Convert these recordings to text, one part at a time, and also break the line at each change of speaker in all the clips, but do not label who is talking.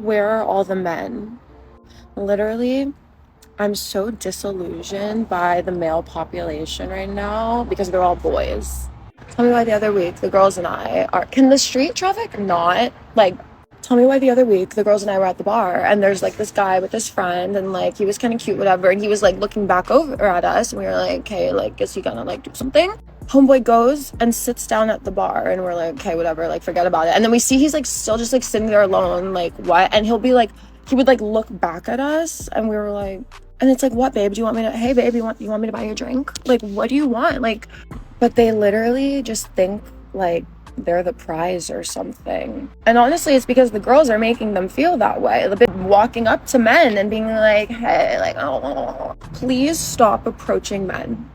Where are all the men? Literally, I'm so disillusioned by the male population right now because they're all boys. Tell me why the other week the girls and I are. Can the street traffic not? Like, tell me why the other week the girls and I were at the bar and there's like this guy with his friend and like he was kind of cute, whatever. And he was like looking back over at us and we were like, okay, like, is he gonna like do something? Homeboy goes and sits down at the bar and we're like, okay, whatever, like, forget about it. And then we see he's like still just like sitting there alone, like, what? And he'll be like, he would like look back at us and we were like, and it's like, what, babe? Do you want me to, hey, babe, you want me to buy you a drink? Like, what do you want? Like, but they literally just think like they're the prize or something. And honestly, it's because the girls are making them feel that way. They've been walking up to men and being like, hey, like, oh, please stop approaching men.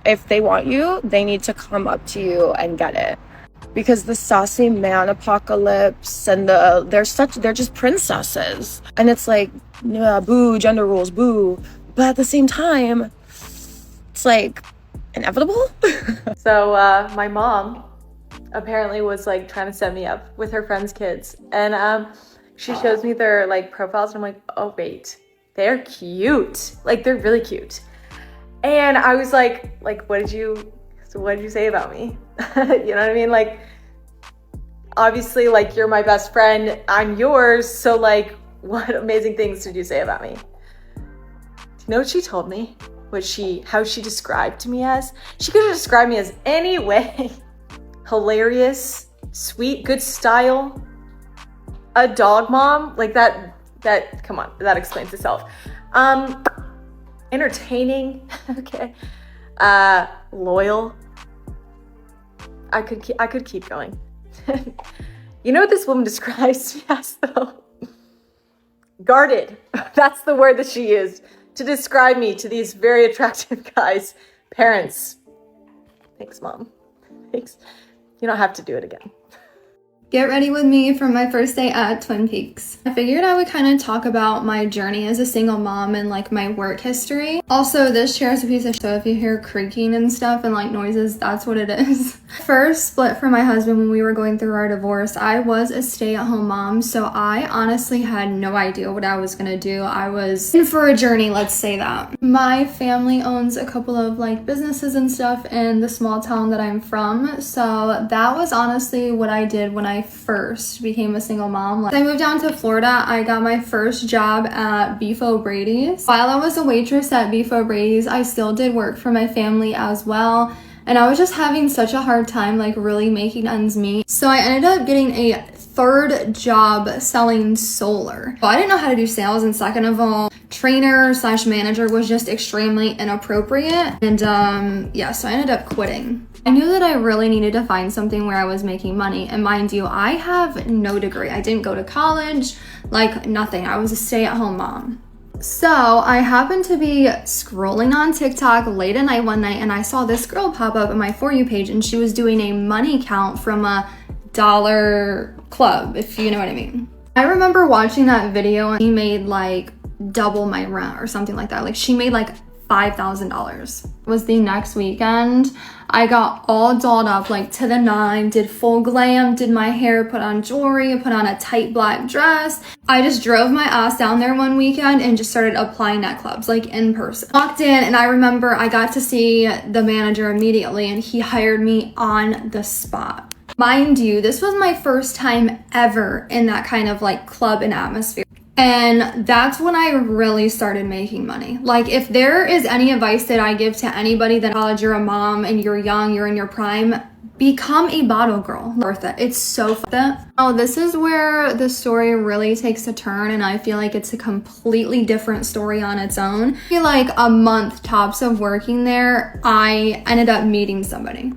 If they want you, they need to come up to you and get it. Because the sassy man apocalypse and they're just princesses. And it's like, yeah, boo, gender rules, boo. But at the same time, it's like inevitable.
So my mom apparently was like trying to set me up with her friends' kids. And she shows me their like profiles and I'm like, oh wait, they're cute. Like they're really cute. And I was like, what did you say about me? You know what I mean? Like, obviously, like, you're my best friend, I'm yours, so like, what amazing things did you say about me? Do you know what she told me? How she described me as? She could have described me as any way. Hilarious, sweet, good style, a dog mom, like that, come on, that explains itself. Entertaining, okay, loyal. I could keep going. You know what this woman describes me as though? Guarded. That's the word that she used to describe me to these very attractive guys' parents. Thanks, Mom. Thanks. You don't have to do it again.
Get ready with me for my first day at Twin Peaks. I figured I would kind of talk about my journey as a single mom and like my work history. Also, this chair is a piece of shit, so if you hear creaking and stuff and like noises, that's what it is. First split from my husband when we were going through our divorce. I was a stay-at-home mom, so I honestly had no idea what I was gonna do. I was in for a journey, let's say that. My family owns a couple of like businesses and stuff in the small town that I'm from, so that was honestly what I did when I first became a single mom. I moved down to Florida. I got my first job at Beef O'Brady's. While I was a waitress at Beef O'Brady's, I still did work for my family as well. And I was just having such a hard time like really making ends meet. So I ended up getting a third job selling solar. Well, I didn't know how to do sales, and second of all, trainer/manager was just extremely inappropriate. And yeah, so I ended up quitting. I knew that I really needed to find something where I was making money. And mind you, I have no degree. I didn't go to college, like nothing. I was a stay-at-home mom. So I happened to be scrolling on TikTok late at night one night and I saw this girl pop up on my For You page and she was doing a money count from a dollar club, if you know what I mean. I remember watching that video and she made like double my rent or something like that. Like she made like $5,000. It was the next weekend. I got all dolled up like to the nine, did full glam, did my hair, put on jewelry, put on a tight black dress. I just drove my ass down there one weekend and just started applying at clubs, like in person. Walked in and I remember I got to see the manager immediately and he hired me on the spot. Mind you, this was my first time ever in that kind of like club and atmosphere. And that's when I really started making money. Like if there is any advice that I give to anybody that college, you're a mom and you're young, you're in your prime, become a bottle girl. Worth it. It's so worth it. Oh, this is where the story really takes a turn and I feel like it's a completely different story on its own. I feel like a month tops of working there, I ended up meeting somebody.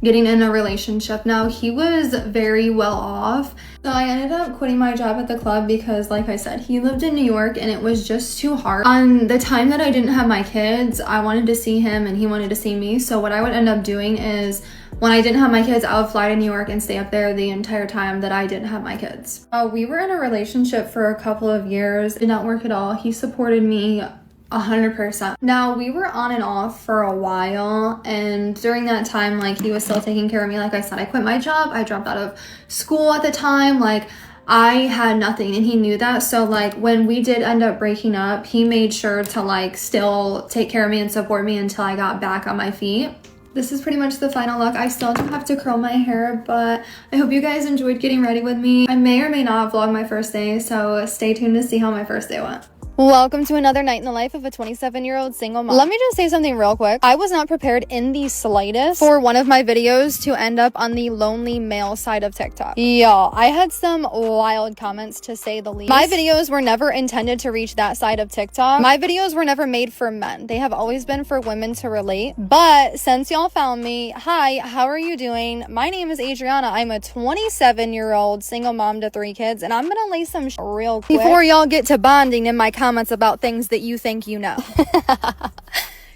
Getting in a relationship. Now he was very well off, so I ended up quitting my job at the club because like I said, he lived in New York and it was just too hard. On the time that I didn't have my kids, I wanted to see him and he wanted to see me, so what I would end up doing is when I didn't have my kids, I would fly to New York and stay up there the entire time that I didn't have my kids. We were in a relationship for a couple of years. It did not work at all. He supported me 100%. Now we were on and off for a while, and during that time, like he was still taking care of me. Like I said, I quit my job. I dropped out of school at the time. Like I had nothing and he knew that. So like when we did end up breaking up, he made sure to like still take care of me and support me until I got back on my feet. This is pretty much the final look. I still do have to curl my hair, but I hope you guys enjoyed getting ready with me. I may or may not vlog my first day, so stay tuned to see how my first day went. Welcome to another night in the life of a 27-year-old single mom. Let me just say something real quick. I was not prepared in the slightest for one of my videos to end up on the lonely male side of TikTok. Y'all, I had some wild comments to say the least. My videos were never intended to reach that side of TikTok. My videos were never made for men. They have always been for women to relate. But since y'all found me, hi, how are you doing? My name is Adriana. I'm a 27-year-old single mom to 3 kids, and I'm gonna lay some real quick before y'all get to bonding in my comments about things that you think you know.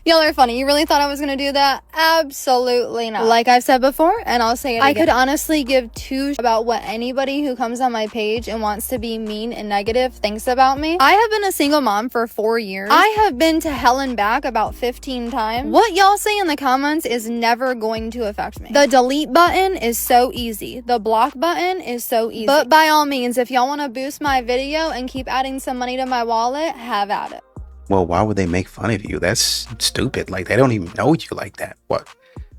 Y'all are funny. You really thought I was gonna do that? Absolutely not. Like I've said before, and I'll say it again. I could honestly give two about what anybody who comes on my page and wants to be mean and negative thinks about me. I have been a single mom for 4 years. I have been to hell and back about 15 times. What y'all say in the comments is never going to affect me. The delete button is so easy. The block button is so easy. But by all means, if y'all want to boost my video and keep adding some money to my wallet, have at it.
Well, why would they make fun of you? That's stupid. Like, they don't even know you like that. What?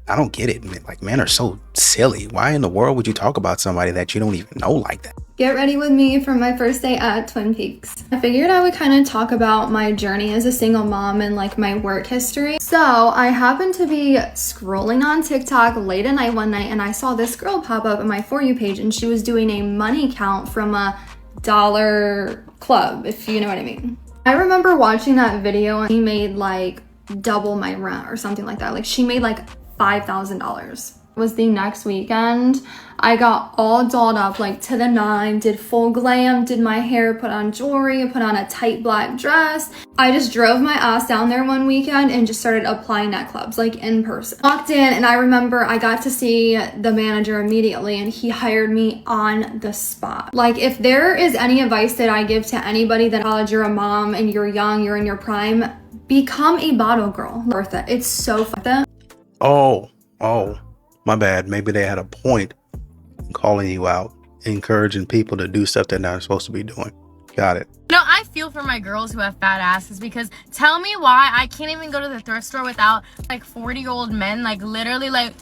I don't get it. Like, men are so silly. Why in the world would you talk about somebody that you don't even know like that?
Get ready with me for my first day at Twin Peaks. I figured I would kind of talk about my journey as a single mom and like my work history. So I happened to be scrolling on TikTok late at night one night and I saw this girl pop up on my For You page and she was doing a money count from a dollar club, if you know what I mean. I remember watching that video and she made like double my rent or something like that. Like she made like $5,000. It was the next weekend. I got all dolled up like to the nine, did full glam, did my hair, put on jewelry, put on a tight black dress. I just drove my ass down there one weekend and just started applying at clubs like in person. Walked in and I remember I got to see the manager immediately and he hired me on the spot. Like if there is any advice that I give to anybody that college, you're a mom and you're young, you're in your prime, become a bottle girl. Worth it. It's so worth it.
Oh, my bad. Maybe they had a point in calling you out, encouraging people to do stuff they're not supposed to be doing. Got it.
No, I feel for my girls who have fat asses because tell me why I can't even go to the thrift store without like 40-year-old men like literally like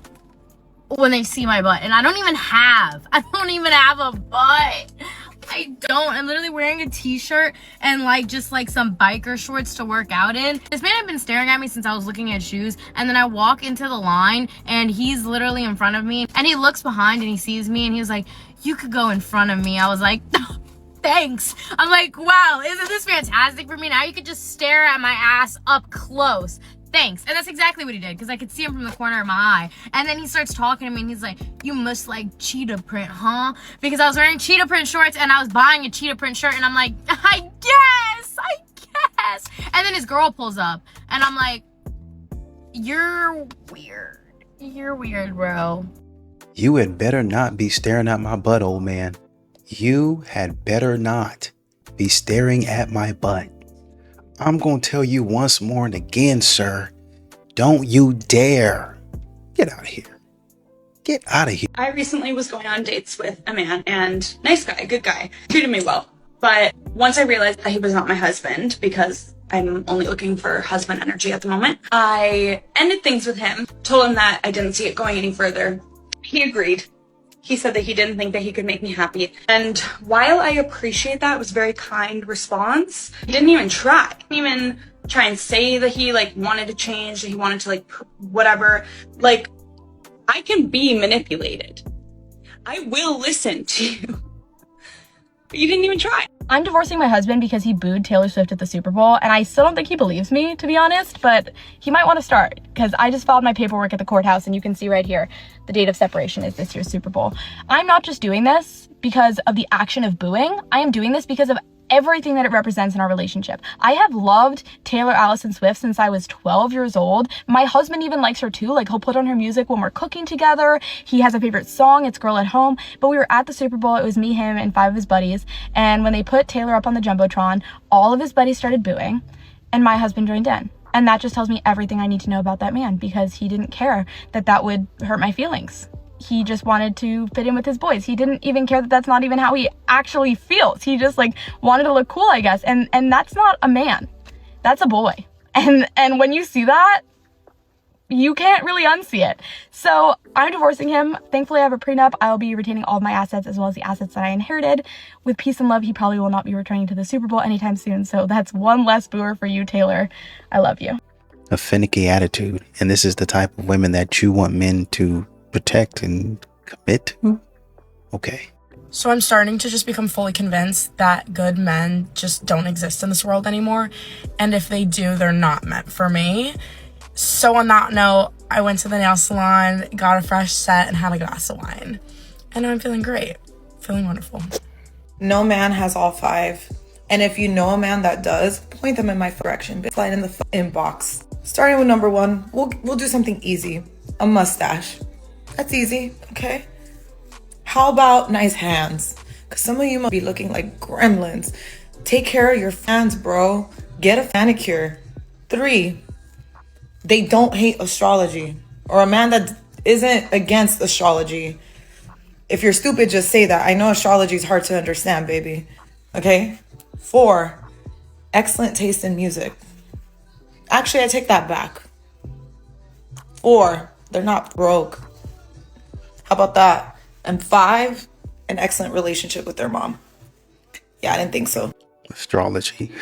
when they see my butt. And I don't even have a butt. I don't. I'm literally wearing a t-shirt and like just like some biker shorts to work out in. This man had been staring at me since I was looking at shoes, and then I walk into the line and he's literally in front of me and he looks behind and he sees me and he was like, you could go in front of me. I was like, thanks. I'm like, wow, isn't this fantastic for me? Now you could just stare at my ass up close. Thanks. And that's exactly what he did because I could see him from the corner of my eye. And then he starts talking to me and he's like, you must like cheetah print, huh? Because I was wearing cheetah print shorts and I was buying a cheetah print shirt and I'm like, I guess. And then his girl pulls up and I'm like, you're weird. You're weird, bro.
You had better not be staring at my butt, old man. You had better not be staring at my butt. I'm going to tell you once more and again, sir. Don't you dare. Get out of here. Get out of here.
I recently was going on dates with a man and nice guy, good guy, treated me well. But once I realized that he was not my husband because I'm only looking for husband energy at the moment, I ended things with him, told him that I didn't see it going any further. He agreed. He said that he didn't think that he could make me happy. And while I appreciate that, it was a very kind response, he didn't even try. He didn't even try and say that he like wanted to change, that he wanted to like whatever. Like, I can be manipulated. I will listen to you. But you didn't even try.
I'm divorcing my husband because he booed Taylor Swift at the Super Bowl, and I still don't think he believes me, to be honest, but he might want to start because I just filed my paperwork at the courthouse and you can see right here the date of separation is this year's Super Bowl. I'm not just doing this because of the action of booing. I am doing this because of everything that it represents in our relationship. I have loved Taylor Allison Swift since I was 12 years old. My husband even likes her too. Like, he'll put on her music when we're cooking together. He has a favorite song, it's Girl at Home. But we were at the Super Bowl. It was me, him, and 5 of his buddies. And when they put Taylor up on the Jumbotron, all of his buddies started booing and my husband joined in. And that just tells me everything I need to know about that man because he didn't care that that would hurt my feelings. he just wanted to fit in with his boys. He didn't even care that that's not even how he actually feels. He just like wanted to look cool, I guess. And that's not a man. That's a boy. And when you see that, you can't really unsee it. So I'm divorcing him. Thankfully, I have a prenup. I'll be retaining all of my assets as well as the assets that I inherited. With peace and love, he probably will not be returning to the Super Bowl anytime soon. So that's one less booer for you, Taylor. I love you.
A finicky attitude. And this is the type of women that you want men to protect and commit to? Okay.
So I'm starting to just become fully convinced that good men just don't exist in this world anymore. And if they do, they're not meant for me. So on that note, I went to the nail salon, got a fresh set, and had a glass of wine. And now I'm feeling great. Feeling wonderful.
No man has all five. And if you know a man that does, point them in my direction. Slide in the inbox. Starting with number one, we'll do something easy. A mustache. That's easy, okay? How about nice hands? Because some of you might be looking like gremlins. Take care of your fans, bro. Get a manicure. 3, they don't hate astrology. Or a man that isn't against astrology. If you're stupid, just say that. I know astrology is hard to understand, baby. Okay? 4, excellent taste in music. Actually, I take that back. 4, they're not broke. How about that? And 5, an excellent relationship with their mom. Yeah, I didn't think so.
Astrology.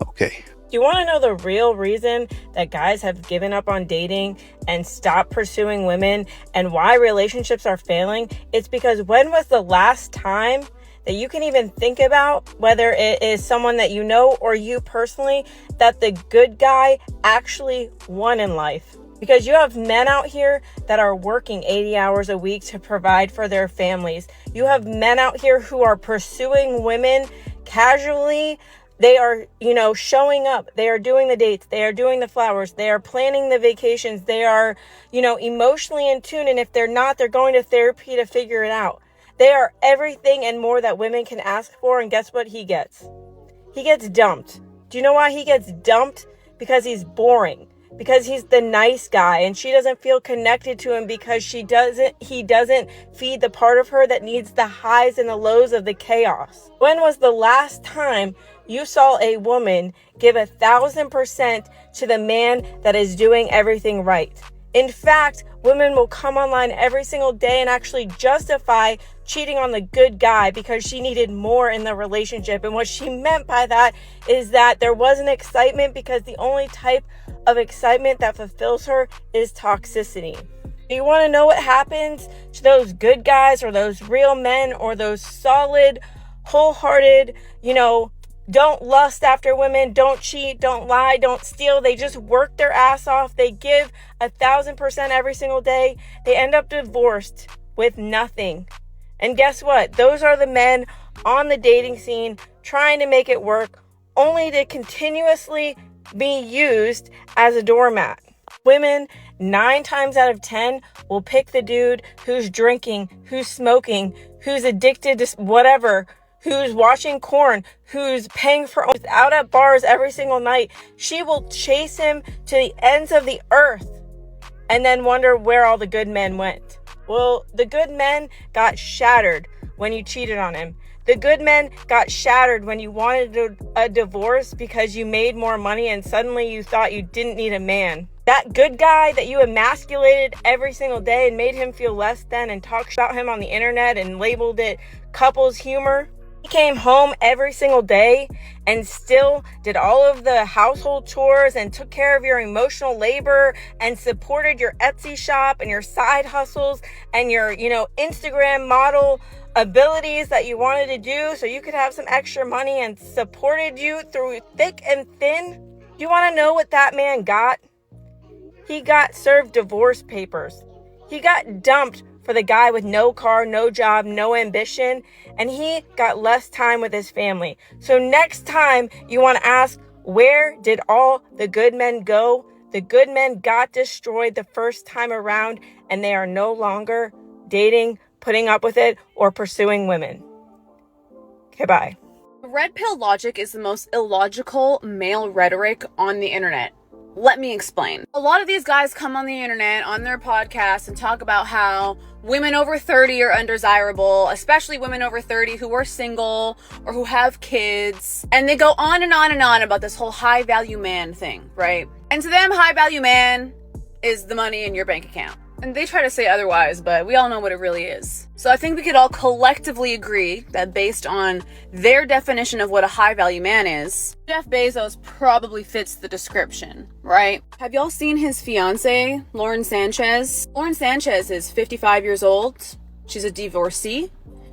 Okay.
Do you want to know the real reason that guys have given up on dating and stopped pursuing women and why relationships are failing? It's because when was the last time that you can even think about, whether it is someone that you know or you personally, that the good guy actually won in life? Because you have men out here that are working 80 hours a week to provide for their families. You have men out here who are pursuing women casually. They are, showing up. They are doing the dates. They are doing the flowers. They are planning the vacations. They are, emotionally in tune. And if they're not, they're going to therapy to figure it out. They are everything and more that women can ask for. And guess what he gets? He gets dumped. Do you know why he gets dumped? Because he's boring. Because he's the nice guy and she doesn't feel connected to him because he doesn't feed the part of her that needs the highs and the lows of the chaos. When was the last time you saw a woman give 1,000% to the man that is doing everything right? In fact, women will come online every single day and actually justify cheating on the good guy because she needed more in the relationship. And what she meant by that is that there wasn't excitement because the only type of excitement that fulfills her is toxicity. Do you want to know what happens to those good guys or those real men or those solid, wholehearted, don't lust after women, don't cheat, don't lie, don't steal. They just work their ass off. They give 1,000% every single day. They end up divorced with nothing. And guess what? Those are the men on the dating scene trying to make it work, only to continuously be used as a doormat. Women, 9 times out of 10, will pick the dude who's drinking, who's smoking, who's addicted to whatever, who's watching porn, who's paying for out at bars every single night. She will chase him to the ends of the earth and then wonder where all the good men went. Well, the good men got shattered when you cheated on him. The good men got shattered when you wanted a divorce because you made more money and suddenly you thought you didn't need a man. That good guy that you emasculated every single day and made him feel less than and talked about him on the internet and labeled it couples humor. He came home every single day and still did all of the household chores and took care of your emotional labor and supported your Etsy shop and your side hustles and your, Instagram model abilities that you wanted to do so you could have some extra money and supported you through thick and thin. Do you want to know what that man got? He got served divorce papers. He got dumped for the guy with no car, no job, no ambition, and he got less time with his family. So next time you want to ask, where did all the good men go? The good men got destroyed the first time around, and they are no longer dating, putting up with it, or pursuing women. Okay, bye.
Red pill logic is the most illogical male rhetoric on the internet. Let me explain. A lot of these guys come on the internet, on their podcasts, and talk about how women over 30 are undesirable, especially women over 30 who are single or who have kids. And they go on and on and on about this whole high value man thing, right? And to them, high value man is the money in your bank account. And they try to say otherwise, but we all know what it really is. So I think we could all collectively agree that based on their definition of what a high value man is, Jeff Bezos probably fits the description, right? Have y'all seen his fiance, Lauren Sanchez? Lauren Sanchez is 55 years old. She's a divorcee.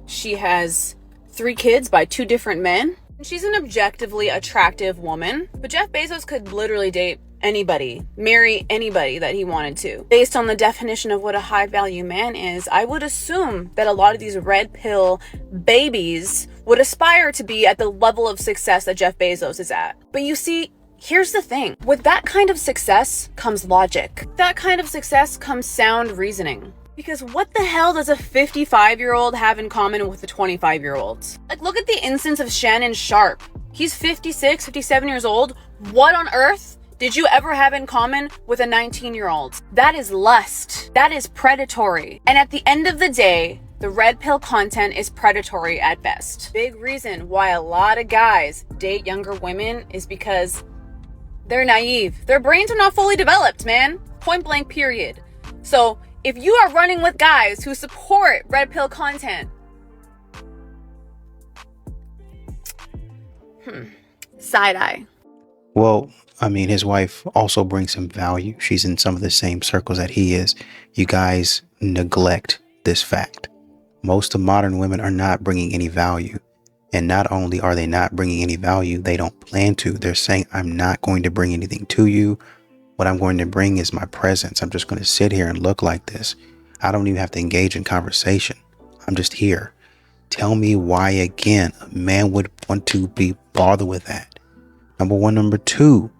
She has 3 kids by 2 different men. She's an objectively attractive woman, but Jeff Bezos could literally date anybody, marry anybody that he wanted to. Based on the definition of what a high value man is, I would assume that a lot of these red pill babies would aspire to be at the level of success that Jeff Bezos is at. But you see, here's the thing. With that kind of success comes logic. With that kind of success comes sound reasoning. Because what the hell does a 55-year-old have in common with a 25-year-old? Like, look at the instance of Shannon Sharpe. He's 56, 57 years old. What on earth did you ever have in common with a 19-year-old? That is lust. That is predatory. And at the end of the day, the red pill content is predatory at best. Big reason why a lot of guys date younger women is because they're naive. Their brains are not fully developed, man. Point blank, period. So if you are running with guys who support red pill content, side eye.
Well, I mean, his wife also brings him value. She's in some of the same circles that he is. You guys neglect this fact. Most of modern women are not bringing any value. And not only are they not bringing any value, they don't plan to. They're saying, I'm not going to bring anything to you. What I'm going to bring is my presence. I'm just going to sit here and look like this. I don't even have to engage in conversation. I'm just here. Tell me why, again, a man would want to be bothered with that. Number one. Number two,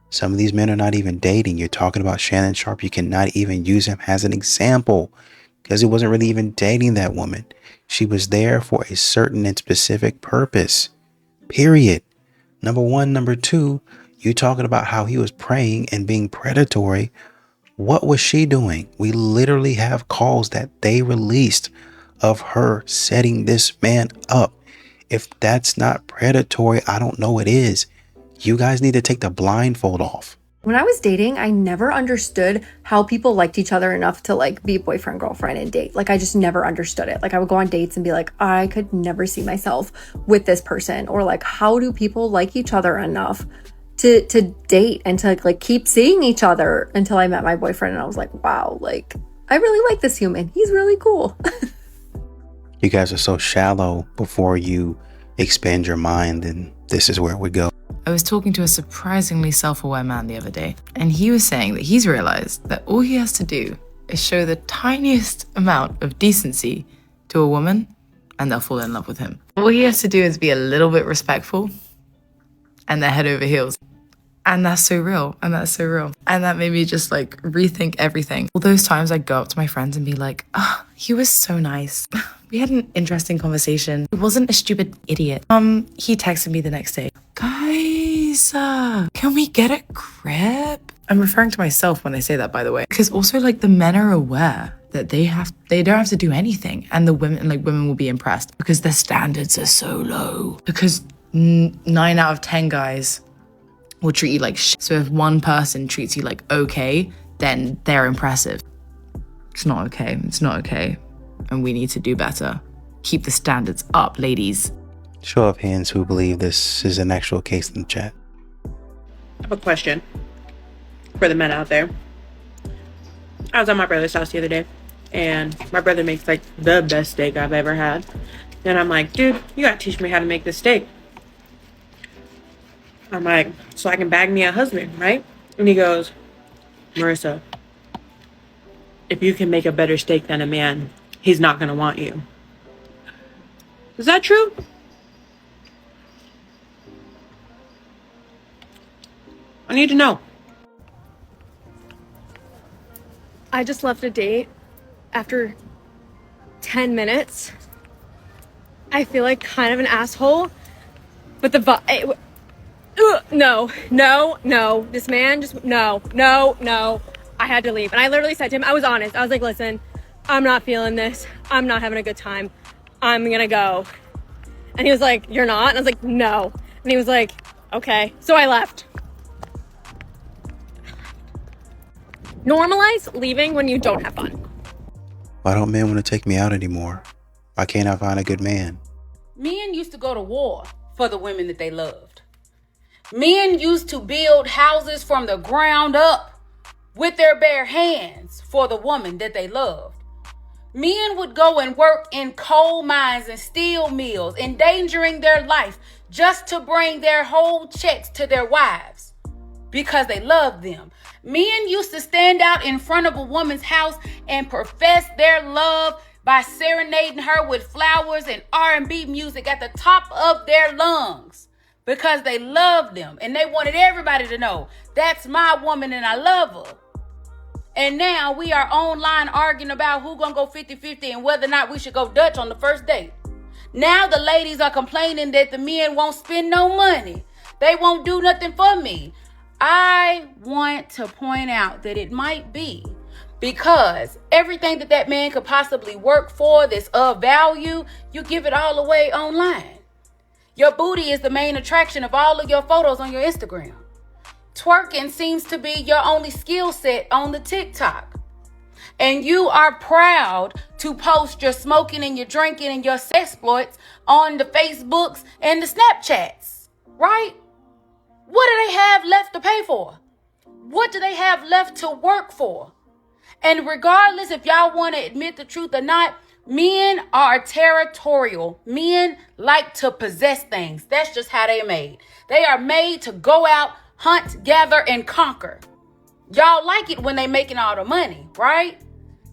some of these men are not even dating. You're talking about Shannon Sharpe. You cannot even use him as an example because he wasn't really even dating that woman. She was there for a certain and specific purpose, period. Number one. Number two, you talking about how he was praying and being predatory. What was she doing? We literally have calls that they released of her setting this man up. If that's not predatory, I don't know what is. You guys need to take the blindfold off.
When I was dating, I never understood how people liked each other enough to like be boyfriend, girlfriend and date. Like I just never understood it. Like I would go on dates and be like, I could never see myself with this person. Or like, how do people like each other enough to date and to like keep seeing each other until I met my boyfriend and I was like, wow, like I really like this human. He's really cool.
You guys are so shallow before you expand your mind, and this is where we go.
I was talking to a surprisingly self-aware man the other day, and he was saying that he's realized that all he has to do is show the tiniest amount of decency to a woman and they'll fall in love with him. All he has to do is be a little bit respectful and they're head over heels. And that's so real. And that's so real. And that made me just like rethink everything. All those times I go up to my friends and be like, he was so nice. We had an interesting conversation. He wasn't a stupid idiot. He texted me the next day. Guys, can we get a crib? I'm referring to myself when I say that, by the way. Because also like the men are aware that they don't have to do anything. And the women will be impressed because their standards are so low. Because 9 out of 10 guys will treat you like shit. So if one person treats you like okay, then they're impressive. It's not okay. It's not okay. And we need to do better. Keep the standards up, ladies.
Show of hands who believe this is an actual case in the chat.
I have a question for the men out there. I was at my brother's house the other day, and my brother makes like the best steak I've ever had. And I'm like, dude, you gotta teach me how to make this steak. I'm like, so I can bag me a husband, right? And he goes, Marissa, if you can make a better steak than a man, he's not gonna want you. Is that true? I need to know.
I just left a date after 10 minutes. I feel like kind of an asshole, but No. This man just, no. I had to leave. And I literally said to him, I was honest. I was like, listen, I'm not feeling this. I'm not having a good time. I'm gonna go. And he was like, you're not? And I was like, no. And he was like, okay. So I left. Normalize leaving when you don't have fun.
Why don't men want to take me out anymore? Why can't I find a good man?
Men used to go to war for the women that they loved. Men used to build houses from the ground up with their bare hands for the woman that they loved. Men would go and work in coal mines and steel mills, endangering their life just to bring their whole checks to their wives because they loved them. Men used to stand out in front of a woman's house and profess their love by serenading her with flowers and R&B music at the top of their lungs because they loved them and they wanted everybody to know, that's my woman and I love her. And now we are online arguing about who gonna go 50-50 and whether or not we should go Dutch on the first date. Now the ladies are complaining that the men won't spend no money. They won't do nothing for me. I want to point out that it might be because everything that man could possibly work for that's of value, you give it all away online. Your booty is the main attraction of all of your photos on your Instagram. Twerking seems to be your only skill set on the TikTok. And you are proud to post your smoking and your drinking and your sexploits on the Facebooks and the Snapchats, right? What do they have left to pay for? What do they have left to work for? And regardless if y'all want to admit the truth or not, men are territorial. Men like to possess things. That's just how they're made. They are made to go out, hunt, gather, and conquer. Y'all like it when they making all the money, right?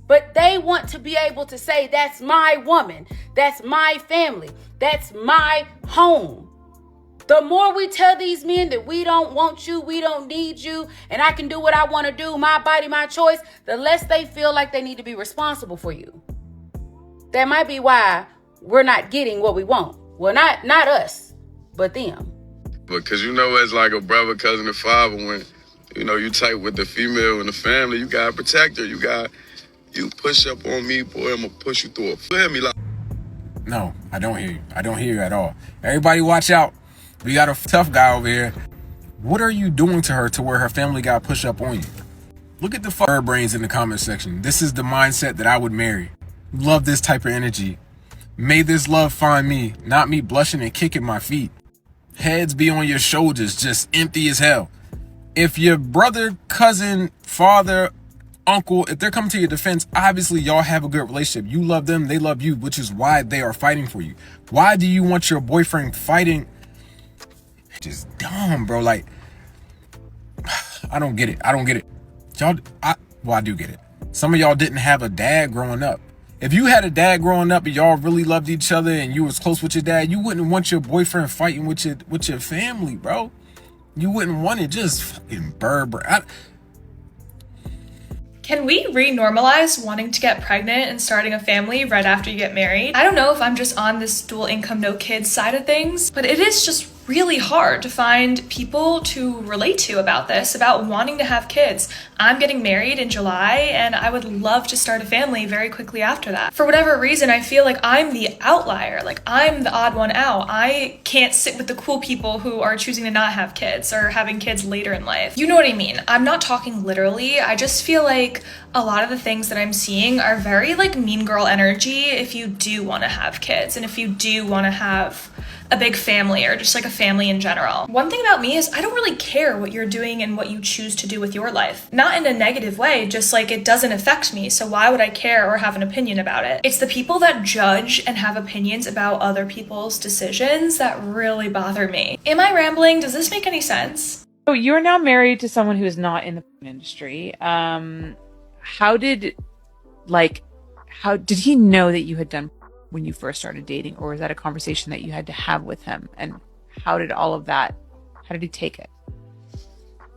But they want to be able to say, that's my woman, that's my family, that's my home. The more we tell these men that we don't want you, we don't need you, and I can do what I want to do, my body, my choice, the less they feel like they need to be responsible for you. That might be why we're not getting what we want. Well, not us, but them.
Because as like a brother, cousin, and father, when you tight with the female in the family, you gotta protect her. You push up on me, boy, I'm gonna push you through a family.
No, I don't hear you. I don't hear you at all. Everybody watch out. We got a tough guy over here. What are you doing to her to where her family got pushed up on you? Look at the her brains in the comment section. This is the mindset that I would marry. Love this type of energy. May this love find me, not me blushing and kicking my feet. Heads be on your shoulders, just empty as hell. If your brother, cousin, father, uncle, if they're coming to your defense, obviously y'all have a good relationship. You love them, they love you, which is why they are fighting for you. Why do you want your boyfriend fighting? Just dumb, bro. Like, I don't get it. Y'all, I do get it. Some of y'all didn't have a dad growing up. If you had a dad growing up and y'all really loved each other and you was close with your dad, you wouldn't want your boyfriend fighting with your family, bro. You wouldn't want it. Just fucking Berber.
Can we re-normalize wanting to get pregnant and starting a family right after you get married? I don't know if I'm just on this dual income, no kids side of things, but it is just really hard to find people to relate to about this, about wanting to have kids. I'm getting married in July and I would love to start a family very quickly after that. For whatever reason, I feel like I'm the outlier, like I'm the odd one out. I can't sit with the cool people who are choosing to not have kids or having kids later in life. You know what I mean? I'm not talking literally. I just feel like a lot of the things that I'm seeing are very like mean girl energy if you do want to have kids and if you do want to have a big family or just like a family in general. One thing about me is I don't really care what you're doing and what you choose to do with your life. Not in a negative way, just like it doesn't affect me, so why would I care or have an opinion about it? It's the people that judge and have opinions about other people's decisions that really bother me. Am I rambling? Does this make any sense?
So you're now married to someone who is not in the industry. How did he know that you had done when you first started dating, or was that a conversation that you had to have with him? And how did he take it?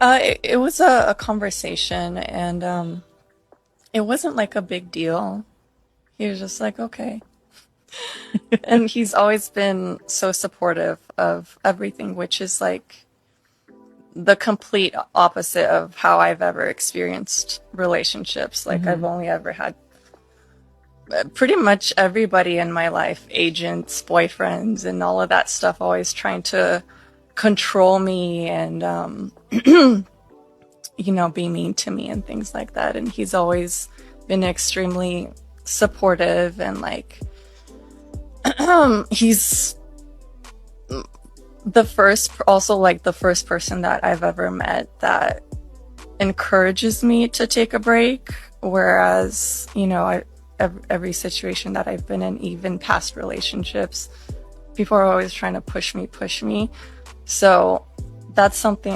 It was a conversation, and it wasn't like a big deal. He was just like, okay. And he's always been so supportive of everything, which is like the complete opposite of how I've ever experienced relationships. Like I've only ever had pretty much everybody in my life, agents, boyfriends, and all of that stuff, always trying to control me and, you know, be mean to me and things like that. And he's always been extremely supportive and like, he's the first person that I've ever met that encourages me to take a break. Whereas, you know, every situation that I've been in, even past relationships, people are always trying to push me. So that's something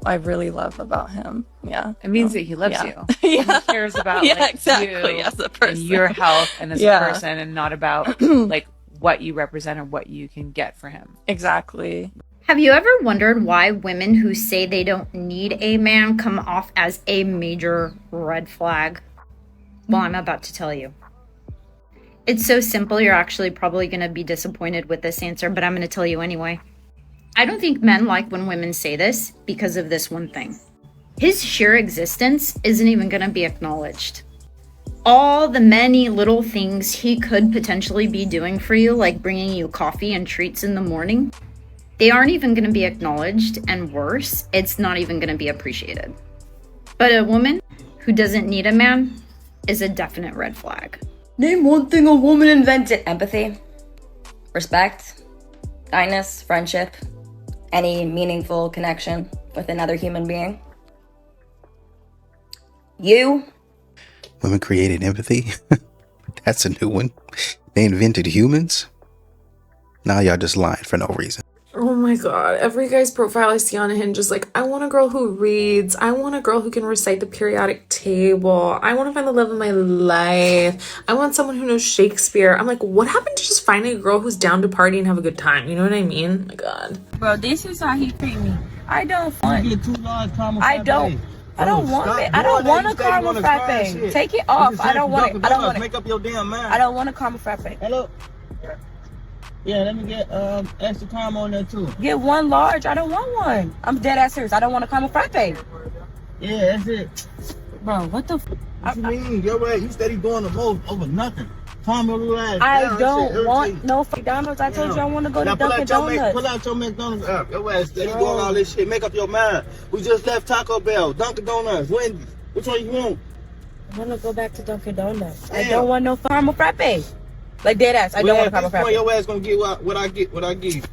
I really love about him. Yeah.
It means that he loves you.
Yeah.
And he cares about like
exactly.
you
As a person.
and your health and as a
Yeah.
person, and not about like what you represent or what you can get for him.
Exactly.
Have you ever wondered why women who say they don't need a man come off as a major red flag? Well, I'm about to tell you. It's so simple, you're actually probably going to be disappointed with this answer, but I'm going to tell you anyway. I don't think men like when women say this because of this one thing. His sheer existence isn't even going to be acknowledged. All the many little things he could potentially be doing for you, like bringing you coffee and treats in the morning, they aren't even going to be acknowledged, and worse, it's not even going to be appreciated. But a woman who doesn't need a man is a definite red flag.
Name one thing a woman invented. Empathy, respect, kindness, friendship, any meaningful connection with another human being. You.
Women created empathy? That's a new one. They invented humans? Now y'all just lying for no reason.
Oh my god, every guy's profile I see on Hinge is like, I want a girl who reads, I want a girl who can recite the periodic table, I want to find the love of my life, I want someone who knows Shakespeare. I'm like, what happened to just finding a girl who's down to party and have a good time? You know what I mean? My god.
Bro, this is how he treat me. I don't want
You get 2 large caramel
I
frappe.
don't I don't
Bro,
want
stop
it. I don't
doing
want
that.
a
You steady
caramel
wanna cry
frappe.
shit.
Take it
You
off.
just
I don't want it.
Dunkin'
I don't
Donuts.
want it.
Make up your damn mind.
I don't want a caramel frappe.
Hello. Yeah, let me get extra caramel on there too.
Get one large. I don't want one. I'm dead ass serious. I don't want a caramel frappe.
Yeah, that's it.
Bro, what the
What you mean? You're right. You steady doing the most over nothing. Caramel relax.
I don't want no McDonald's. I told you I want to go to Dunkin' Donuts.
Pull out your McDonald's app. Your ass steady doing all this shit. Make up your mind. We just left Taco Bell, Dunkin' Donuts, Wendy's. Which one you want?
I want to go back to Dunkin' Donuts. I
Damn.
don't want no caramel frappe. Like dead ass. I don't want a caramel frappe.
Your ass gonna get what I get. What I give.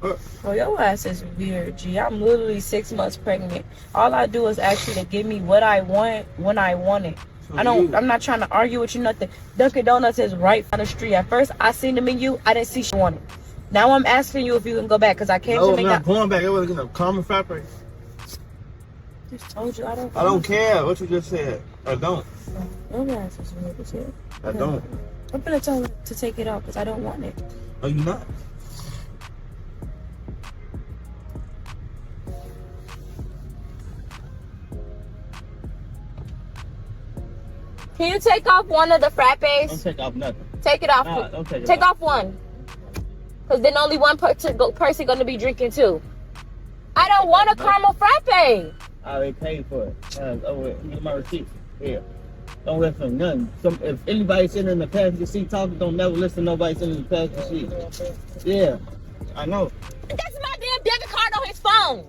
Bro, your ass is weird, G. I'm literally 6 months pregnant. All I do is ask you to give me what I want when I want it. I'm not trying to argue with you, nothing. Dunkin' Donuts is right down the street. At first, I seen the menu. I didn't see she wanted. Now I'm asking you if you can go back because I came to
No,
make
I'm not
that.
going back. I was gonna caramel frappe.
Just told you I don't.
I don't care what you just said. I don't.
Your ass is weird as hell.
I don't.
I'm gonna tell her to take it out because I don't want it.
No, you not.
Can you take off one of the frappes?
Don't take off nothing.
Take it off.
Nah, don't take it
Take
off.
off one. Because then only one person going to be drinking too. I don't want a caramel frappe.
I already paid for it. Get my receipt. Here. Don't listen to nothing. If anybody sitting in the passenger seat talking, don't never listen to nobody sitting in the passenger seat. Yeah, I know.
That's my damn debit card on his phone.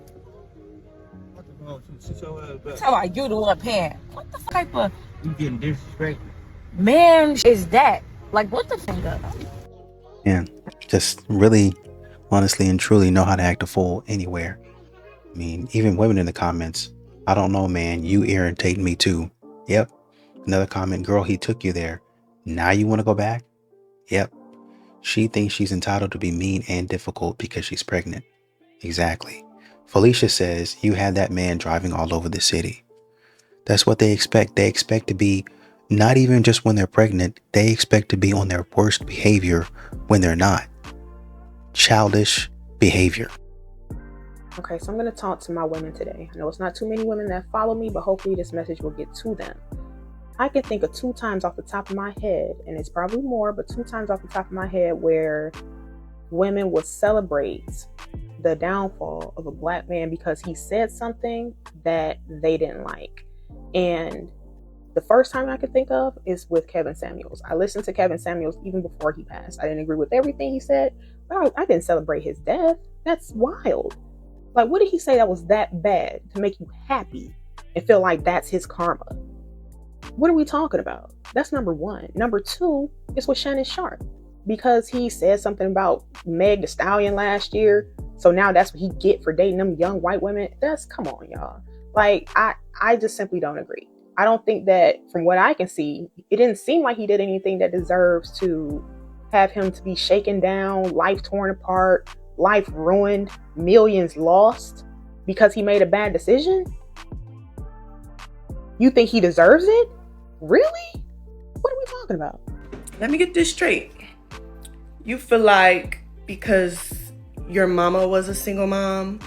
Sit your ass back.
How about you the one paying? What the type of
You getting disrespectful.
man is that? Like, what the fuck?
And just really, honestly and truly know how to act a fool anywhere. I mean, even women in the comments, I don't know, man, you irritate me too. Yep. Another comment, girl, he took you there. Now you want to go back? Yep. She thinks she's entitled to be mean and difficult because she's pregnant. Exactly. Felicia says you had that man driving all over the city. That's what they expect. They expect to be, not even just when they're pregnant, they expect to be on their worst behavior when they're not. Childish behavior.
Okay, so I'm going to talk to my women today. I know it's not too many women that follow me, but hopefully this message will get to them. I can think of 2 times off the top of my head, and it's probably more, but 2 times off the top of my head where women would celebrate the downfall of a black man because he said something that they didn't like. And the first time I could think of is with Kevin Samuels. I listened to Kevin Samuels even before he passed. I didn't agree with everything he said, but I didn't celebrate his death. That's wild. Like, what did he say that was that bad to make you happy and feel like that's his karma? What are we talking about? That's number one. Number two is with Shannon Sharp, because he said something about Meg Thee Stallion last year. So now that's what he get for dating them young white women. Come on, y'all. Like, I just simply don't agree. I don't think that, from what I can see, it didn't seem like he did anything that deserves to have him to be shaken down, life torn apart, life ruined, millions lost because he made a bad decision. You think he deserves it? Really? What are we talking about?
Let me get this straight. You feel like because your mama was a single mom,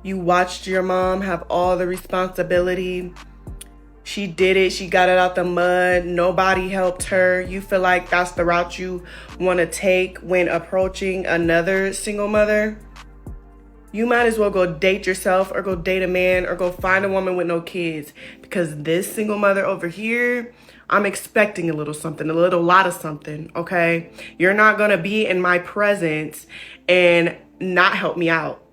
you watched your mom have all the responsibility. She did it. She got it out the mud. Nobody helped her. You feel like that's the route you want to take when approaching another single mother? You might as well go date yourself or go date a man or go find a woman with no kids, because this single mother over here, I'm expecting a lot of something, okay? You're not going to be in my presence and not help me out.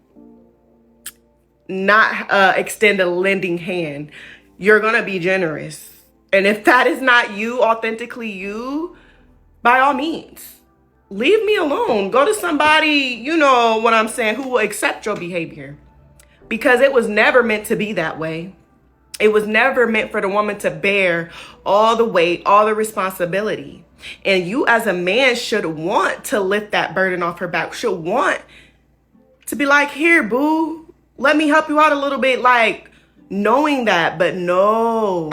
Not extend a lending hand. You're going to be generous. And if that is not you, authentically you, by all means, leave me alone. Go to somebody, you know what I'm saying, who will accept your behavior. Because it was never meant to be that way. It was never meant for the woman to bear all the weight, all the responsibility. And you as a man should want to lift that burden off her back. Should want to be like, here, boo, let me help you out a little bit. Like, knowing that, but no.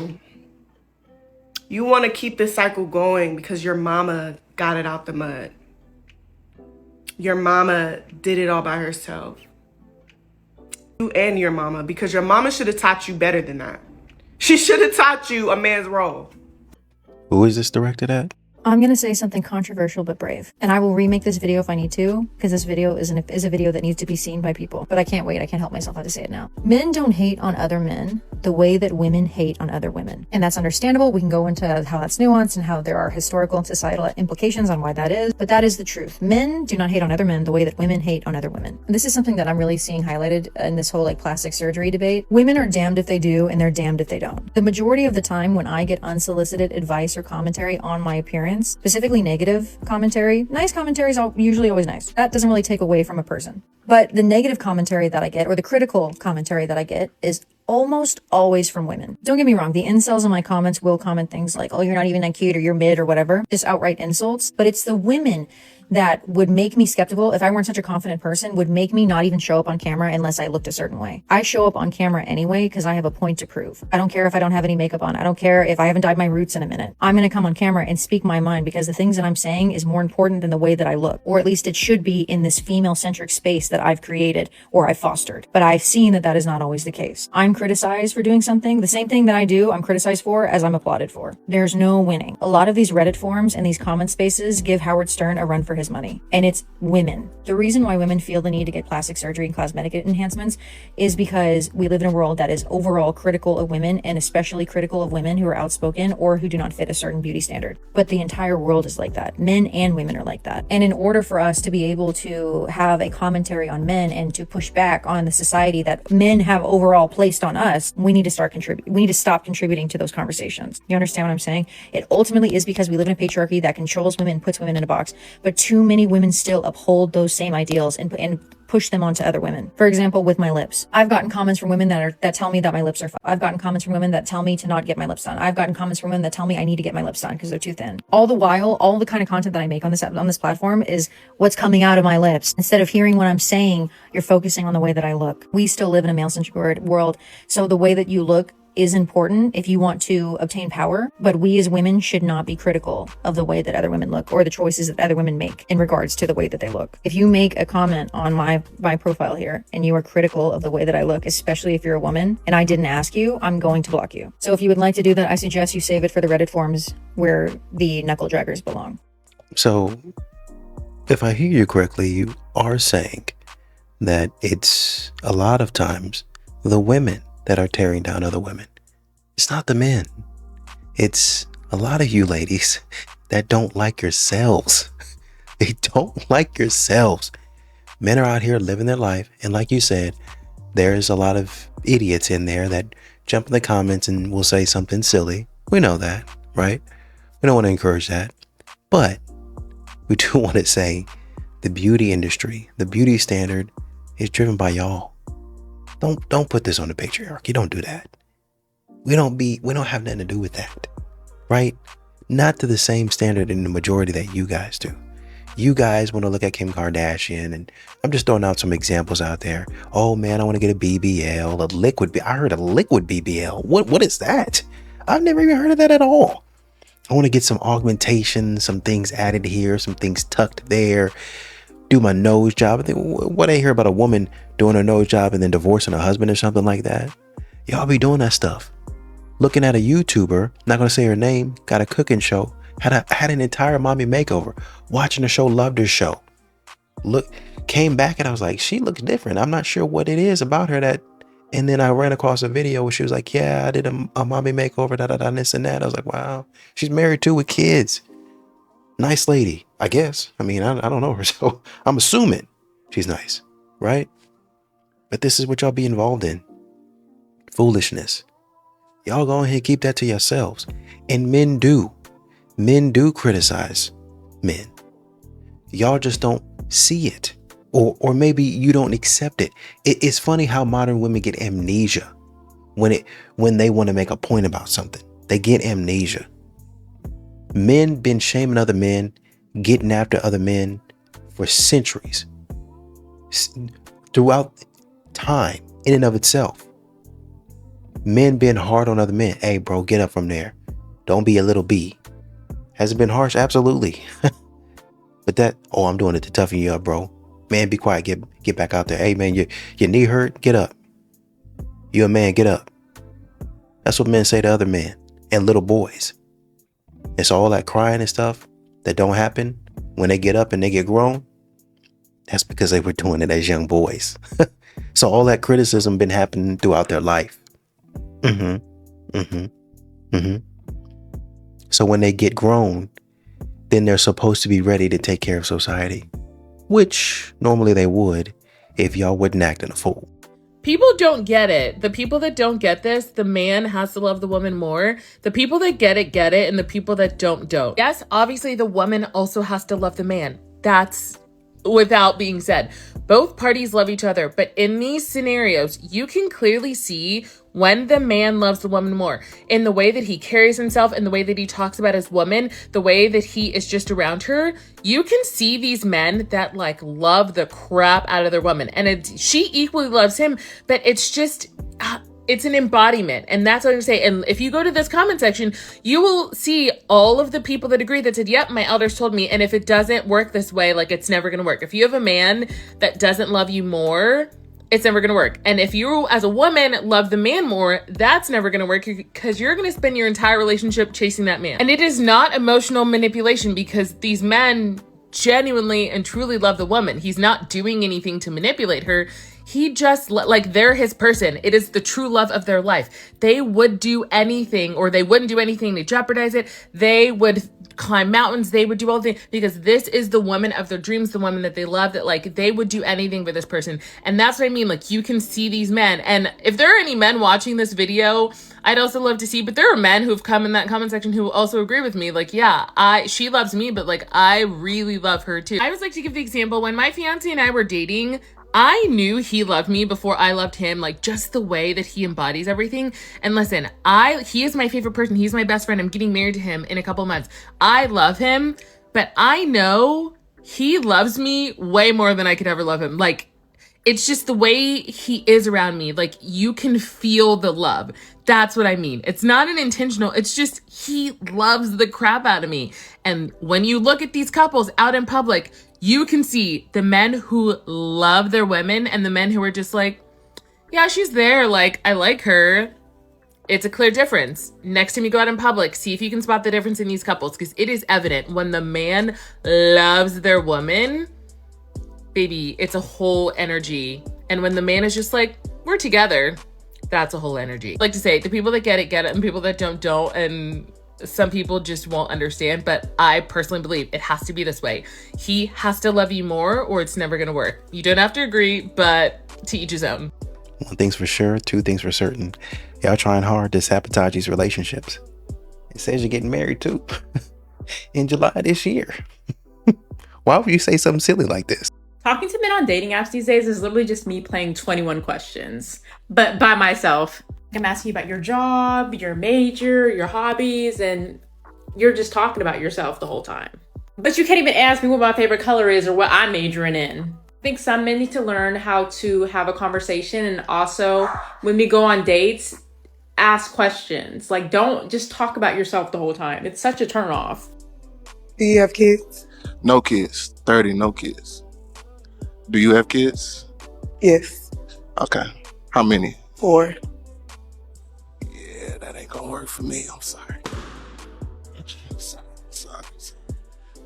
You want to keep this cycle going because your mama got it out the mud. Your mama did it all by herself. You and your mama, because your mama should have taught you better than that. She should have taught you a man's role.
Who is this directed at?
I'm going to say something controversial but brave. And I will remake this video if I need to, because this video is a video that needs to be seen by people. But I can't wait. I can't help myself. I have to say it now. Men don't hate on other men the way that women hate on other women. And that's understandable. We can go into how that's nuanced and how there are historical and societal implications on why that is. But that is the truth. Men do not hate on other men the way that women hate on other women. And this is something that I'm really seeing highlighted in this whole plastic surgery debate. Women are damned if they do, and they're damned if they don't. The majority of the time when I get unsolicited advice or commentary on my appearance, specifically negative commentary, nice commentary is usually always nice. That doesn't really take away from a person. But the negative commentary that I get, or the critical commentary that I get, is almost always from women. Don't get me wrong, the incels in my comments will comment things like, oh, you're not even that cute, or you're mid, or whatever. Just outright insults. But it's the women that would make me skeptical, if I weren't such a confident person, would make me not even show up on camera unless I looked a certain way. I show up on camera anyway because I have a point to prove. I don't care if I don't have any makeup on. I don't care if I haven't dyed my roots in a minute. I'm going to come on camera and speak my mind because the things that I'm saying is more important than the way that I look, or at least it should be in this female-centric space that I've created or I've fostered. But I've seen that that is not always the case. I'm criticized for doing something. The same thing that I do, I'm criticized for as I'm applauded for. There's no winning. A lot of these Reddit forums and these comment spaces give Howard Stern a run for his money. And it's women. The reason why women feel the need to get plastic surgery and cosmetic enhancements is because we live in a world that is overall critical of women, and especially critical of women who are outspoken or who do not fit a certain beauty standard. But the entire world is like that. Men and women are like that. And in order for us to be able to have a commentary on men and to push back on the society that men have overall placed on us, we need to start contributing. We need to stop contributing to those conversations. You understand what I'm saying? It ultimately is because we live in a patriarchy that controls women, puts women in a box. But too many women still uphold those same ideals and push them onto other women. For example, with my lips, I've gotten comments from women that tell me that my lips are fine. I've gotten comments from women that tell me to not get my lips done. I've gotten comments from women that tell me I need to get my lips done because they're too thin. All the while, all the kind of content that I make on this platform is what's coming out of my lips. Instead of hearing what I'm saying, you're focusing on the way that I look. We still live in a male-centric world, so the way that you look is important if you want to obtain power, but we as women should not be critical of the way that other women look or the choices that other women make in regards to the way that they look. If you make a comment on my profile here and you are critical of the way that I look, especially if you're a woman and I didn't ask you, I'm going to block you. So if you would like to do that, I suggest you save it for the Reddit forums where the knuckle draggers belong.
So, if I hear you correctly, you are saying that it's a lot of times the women that are tearing down other women. It's not the men. It's a lot of you ladies that don't like yourselves. They don't like yourselves. Men are out here living their life. And like you said, there's a lot of idiots in there that jump in the comments and will say something silly. We know that, right? We don't want to encourage that. But we do want to say the beauty industry, the beauty standard is driven by y'all. Don't put this on the patriarchy. Don't do that. We don't have nothing to do with that, right? Not to the same standard in the majority that you guys do. You guys want to look at Kim Kardashian, and I'm just throwing out some examples out there. Oh man, I want to get a BBL, a liquid. I heard a liquid BBL. What is that? I've never even heard of that at all. I want to get some augmentation, some things added here, some things tucked there. Do my nose job. What I hear about a woman doing her nose job and then divorcing her husband or something like that. Y'all be doing that stuff. Looking at a YouTuber, not gonna say her name, got a cooking show, had an entire mommy makeover. Watching the show, loved her show. Came back and I was like, she looks different. I'm not sure what it is about her that. And then I ran across a video where she was like, yeah, I did a mommy makeover, this and that. I was like, wow, she's married too with kids. Nice lady, I guess. I mean, I don't know her, so I'm assuming she's nice, right? But this is what y'all be involved in. Foolishness. Y'all go ahead and keep that to yourselves. And men do criticize men. Y'all just don't see it. Or maybe you don't accept it. It's funny how modern women get amnesia when they want to make a point about something. They get amnesia. Men been shaming other men, getting after other men for centuries. Throughout time, in and of itself. Men been hard on other men. Hey bro, get up from there. Don't be a little B. Has it been harsh? Absolutely. But I'm doing it to toughen you up, bro. Man, be quiet. Get back out there. Hey man, your knee hurt? Get up. You a man, get up. That's what men say to other men and little boys. It's all that crying and stuff that don't happen when they get up and they get grown. That's because they were doing it as young boys. So all that criticism been happening throughout their life. So when they get grown, then they're supposed to be ready to take care of society. Which normally they would if y'all wouldn't act in a fool.
People don't get it. The people that don't get this, the man has to love the woman more. The people that get it, and the people that don't. Yes, obviously the woman also has to love the man. That's without being said. Both parties love each other, but in these scenarios, you can clearly see when the man loves the woman more, in the way that he carries himself, in the way that he talks about his woman, the way that he is just around her. You can see these men that like love the crap out of their woman, and she equally loves him, but it's just it's an embodiment. And that's what I'm saying. And if you go to this comment section, you will see all of the people that agree that said, yep, my elders told me. And if it doesn't work this way, like it's never going to work. If you have a man that doesn't love you more, it's never going to work. And if you as a woman love the man more, that's never going to work because you're going to spend your entire relationship chasing that man. And it is not emotional manipulation because these men genuinely and truly love the woman. He's not doing anything to manipulate her. He just, like, they're his person. It is the true love of their life. They would do anything, or they wouldn't do anything to jeopardize it. They would climb mountains. They would do all the things because this is the woman of their dreams, the woman that they love, that like they would do anything for this person. And that's what I mean. Like you can see these men. And if there are any men watching this video, I'd also love to see, but there are men who've come in that comment section who also agree with me. Like, yeah, she loves me, but like, I really love her too. I always like to give the example when my fiance and I were dating, I knew he loved me before I loved him, like just the way that he embodies everything. And listen, he is my favorite person. He's my best friend. I'm getting married to him in a couple months. I love him, but I know he loves me way more than I could ever love him. Like, it's just the way he is around me. Like, you can feel the love. That's what I mean. It's not an intentional. It's just he loves the crap out of me. And when you look at these couples out in public, you can see the men who love their women and the men who are just like, yeah, she's there. Like, I like her. It's a clear difference. Next time you go out in public, see if you can spot the difference in these couples because it is evident when the man loves their woman, baby, it's a whole energy. And when the man is just like, we're together, that's a whole energy. Like to say, the people that get it, and people that don't. And some people just won't understand, but I personally believe it has to be this way. He has to love you more or it's never gonna work. You don't have to agree, but to each his own.
One thing's for sure, two things for certain. Y'all trying hard to sabotage these relationships. It says you're getting married too in July this year. Why would you say something silly like this?
Talking to men on dating apps these days is literally just me playing 21 questions, but by myself. I'm asking you about your job, your major, your hobbies, and you're just talking about yourself the whole time. But you can't even ask me what my favorite color is or what I'm majoring in. I think some men need to learn how to have a conversation, and also when we go on dates, ask questions. Like, don't just talk about yourself the whole time. It's such a turnoff.
Do you have kids?
No kids. 30, no kids. Do you have kids?
Yes.
Okay. How many?
4.
Yeah, that ain't gonna work for me. I'm sorry.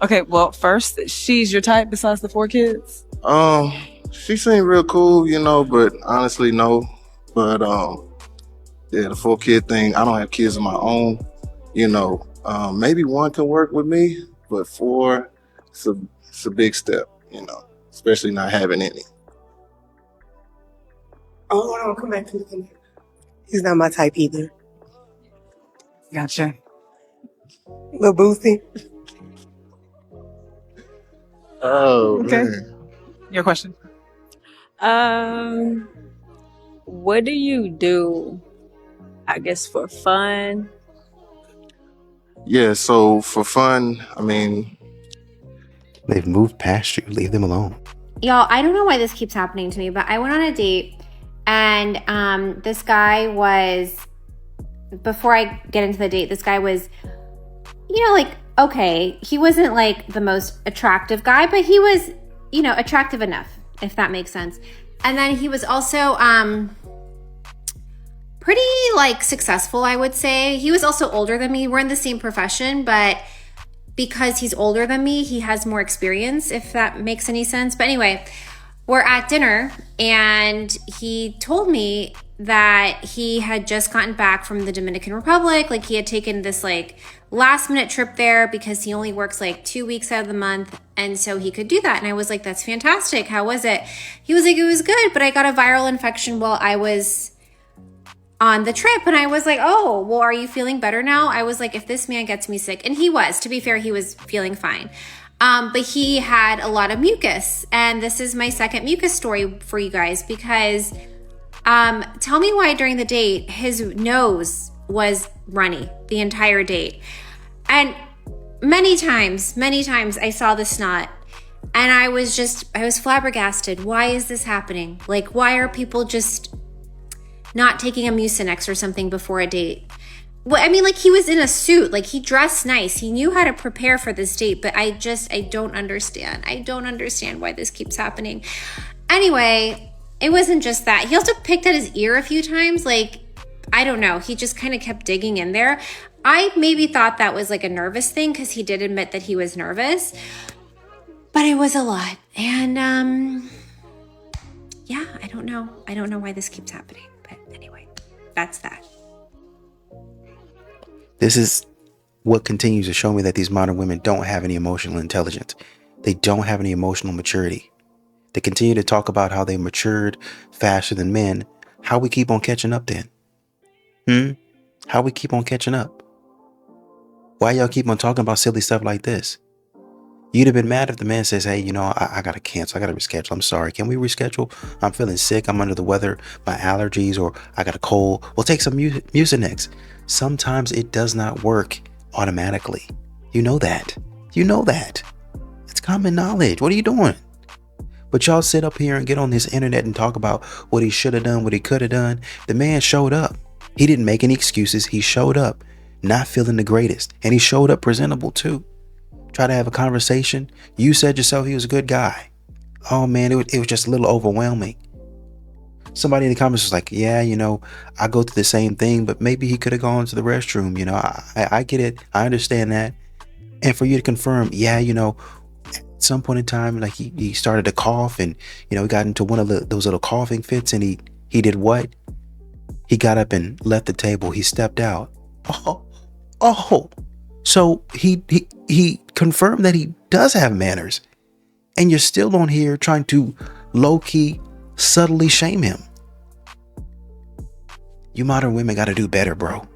Okay, well, first, she's your type besides the 4 kids?
She seemed real cool, you know, but honestly, no. But yeah, the 4 kid thing, I don't have kids of my own, you know. Maybe 1 can work with me, but 4, it's a big step, you know, especially not having any.
Oh, I'll come back to him. He's not my type either. Gotcha. Little Boosie.
Oh,
okay.
man.
Your question.
What do you do, I guess, for fun?
Yeah, so for fun, I mean,
They've moved past you. Leave them alone.
Y'all, I don't know why this keeps happening to me, but I went on a date and this guy was, before I get into the date, this guy was, you know, like, okay, he wasn't like the most attractive guy, but he was, you know, attractive enough, if that makes sense. And then he was also pretty like successful, I would say. He was also older than me. We're in the same profession, but because he's older than me, he has more experience, if that makes any sense. But anyway, we're at dinner and he told me that he had just gotten back from the Dominican Republic. Like he had taken this like last minute trip there because he only works like 2 weeks out of the month. And so he could do that. And I was like, that's fantastic. How was it? He was like, it was good, but I got a viral infection while I was on the trip. And I was like, oh, well, are you feeling better now? I was like, if this man gets me sick, and he was, to be fair, he was feeling fine. But he had a lot of mucus. And this is my second mucus story for you guys, because tell me why during the date, his nose was runny the entire date. And many times I saw the snot and I was flabbergasted. Why is this happening? Like, why are people just not taking a Mucinex or something before a date? Well, I mean, like, he was in a suit, like he dressed nice. He knew how to prepare for this date, but I don't understand. I don't understand why this keeps happening. Anyway, it wasn't just that. He also picked at his ear a few times. Like, I don't know. He just kind of kept digging in there. I maybe thought that was like a nervous thing because he did admit that he was nervous, but it was a lot. And yeah, I don't know. I don't know why this keeps happening. But anyway, that's that.
This is what continues to show me that these modern women don't have any emotional intelligence. They don't have any emotional maturity. They continue to talk about how they matured faster than men. How we keep on catching up then? How we keep on catching up? Why y'all keep on talking about silly stuff like this? You'd have been mad if the man says, hey, you know, I got to cancel. I got to reschedule. I'm sorry. Can we reschedule? I'm feeling sick. I'm under the weather. My allergies, or I got a cold. We'll take some Mucinex. Sometimes it does not work automatically. You know that. You know that. It's common knowledge. What are you doing? But y'all sit up here and get on this internet and talk about what he should have done, what he could have done. The man showed up. He didn't make any excuses. He showed up not feeling the greatest. And he showed up presentable too. Try to have a conversation. You said yourself he was a good guy. Oh man, it was just a little overwhelming. Somebody in the comments was like, yeah, you know, I go through the same thing, but maybe he could have gone to the restroom. You know, I get it. I understand that. And for you to confirm, yeah, you know, some point in time, like he started to cough, and he got into one of those little coughing fits, and he did what? He got up and left the table. He stepped out. Oh, so he confirmed that he does have manners, and you're still on here trying to low-key, subtly shame him. You modern women got to do better, bro.